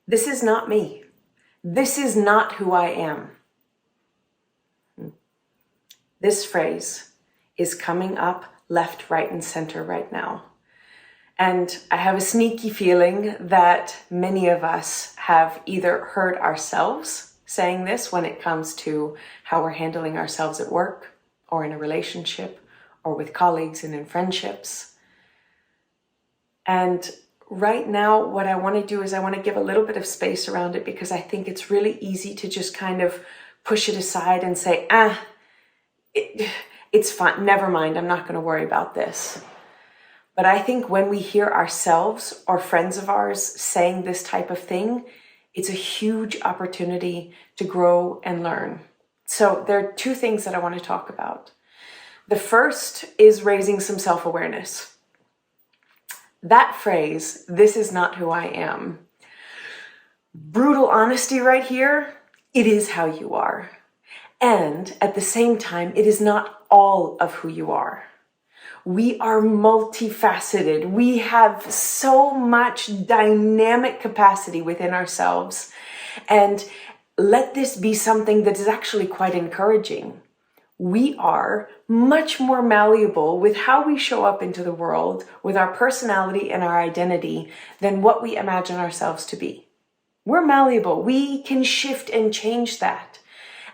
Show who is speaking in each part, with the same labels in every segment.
Speaker 1: This is not me. This is not who I am. This phrase is coming up left, right, and center right now. And I have a sneaky feeling that many of us have either heard ourselves saying this when it comes to how we're handling ourselves at work or in a relationship or with colleagues and in friendships. And right now, what I want to do is I want to give a little bit of space around it, because I think it's really easy to just kind of push it aside and say, it's fine, never mind, I'm not going to worry about this. But I think when we hear ourselves or friends of ours saying this type of thing, it's a huge opportunity to grow and learn. So there are two things that I want to talk about. The first is raising some self-awareness. That phrase, this is not who I am. Brutal honesty right here, it is how you are. And at the same time, it is not all of who you are. We are multifaceted. We have so much dynamic capacity within ourselves. And let this be something that is actually quite encouraging. We are much more malleable with how we show up into the world, with our personality and our identity, than what we imagine ourselves to be. We're malleable. We can shift and change that.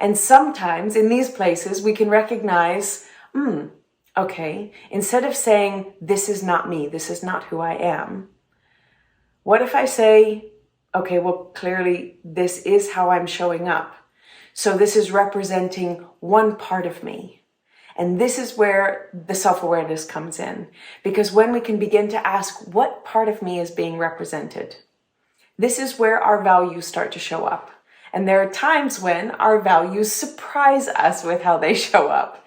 Speaker 1: And sometimes in these places, we can recognize, okay, instead of saying, this is not me, this is not who I am, what if I say, okay, well, clearly this is how I'm showing up. So this is representing one part of me. And this is where the self-awareness comes in. Because when we can begin to ask, what part of me is being represented? This is where our values start to show up. And there are times when our values surprise us with how they show up.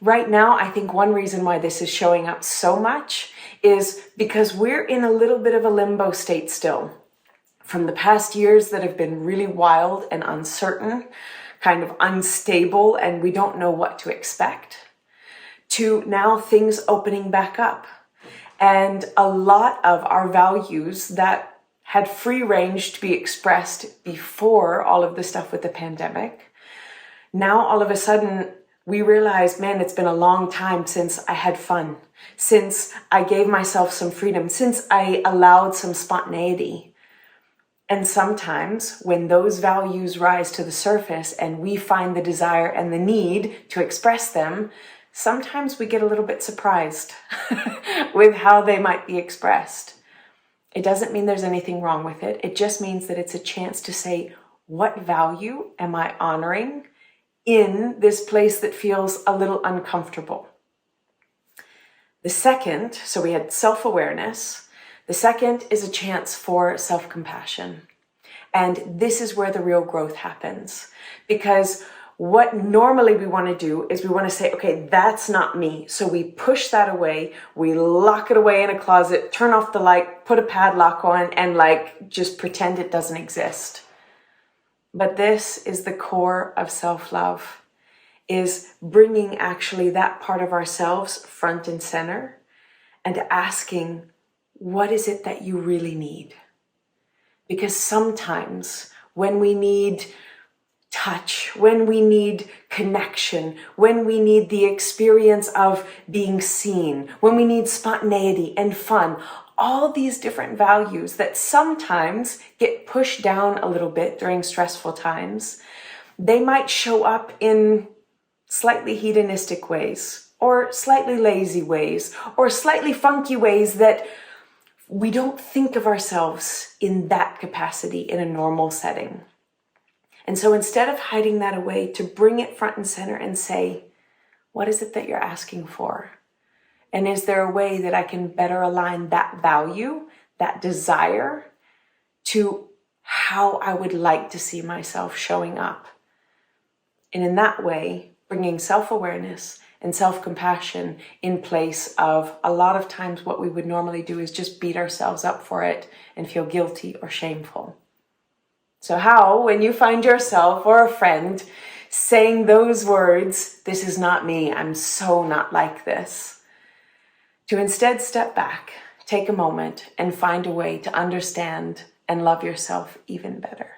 Speaker 1: Right now, I think one reason why this is showing up so much is because we're in a little bit of a limbo state still. From the past years that have been really wild and uncertain, kind of unstable, and we don't know what to expect, to now things opening back up. And a lot of our values that had free range to be expressed before all of the stuff with the pandemic, now all of a sudden we realize, man, it's been a long time since I had fun, since I gave myself some freedom, since I allowed some spontaneity. And sometimes when those values rise to the surface and we find the desire and the need to express them, sometimes we get a little bit surprised with how they might be expressed. It doesn't mean there's anything wrong with it. It just means that it's a chance to say, what value am I honoring in this place that feels a little uncomfortable? The second, so we had self-awareness. The second is a chance for self-compassion. And this is where the real growth happens. Because what normally we want to do is we want to say, okay, that's not me. So we push that away, we lock it away in a closet, turn off the light, put a padlock on, and just pretend it doesn't exist. But this is the core of self-love, is bringing actually that part of ourselves front and center and asking, what is it that you really need? Because sometimes when we need touch, when we need connection, when we need the experience of being seen, when we need spontaneity and fun, all these different values that sometimes get pushed down a little bit during stressful times, they might show up in slightly hedonistic ways, or slightly lazy ways, or slightly funky ways that we don't think of ourselves in that capacity in a normal setting. And so instead of hiding that away, to bring it front and center and say, what is it that you're asking for? And is there a way that I can better align that value, that desire, to how I would like to see myself showing up? And in that way, bringing self-awareness and self-compassion in place of a lot of times what we would normally do is just beat ourselves up for it and feel guilty or shameful. So how, when you find yourself or a friend saying those words, this is not me, I'm so not like this, to instead step back, take a moment and find a way to understand and love yourself even better.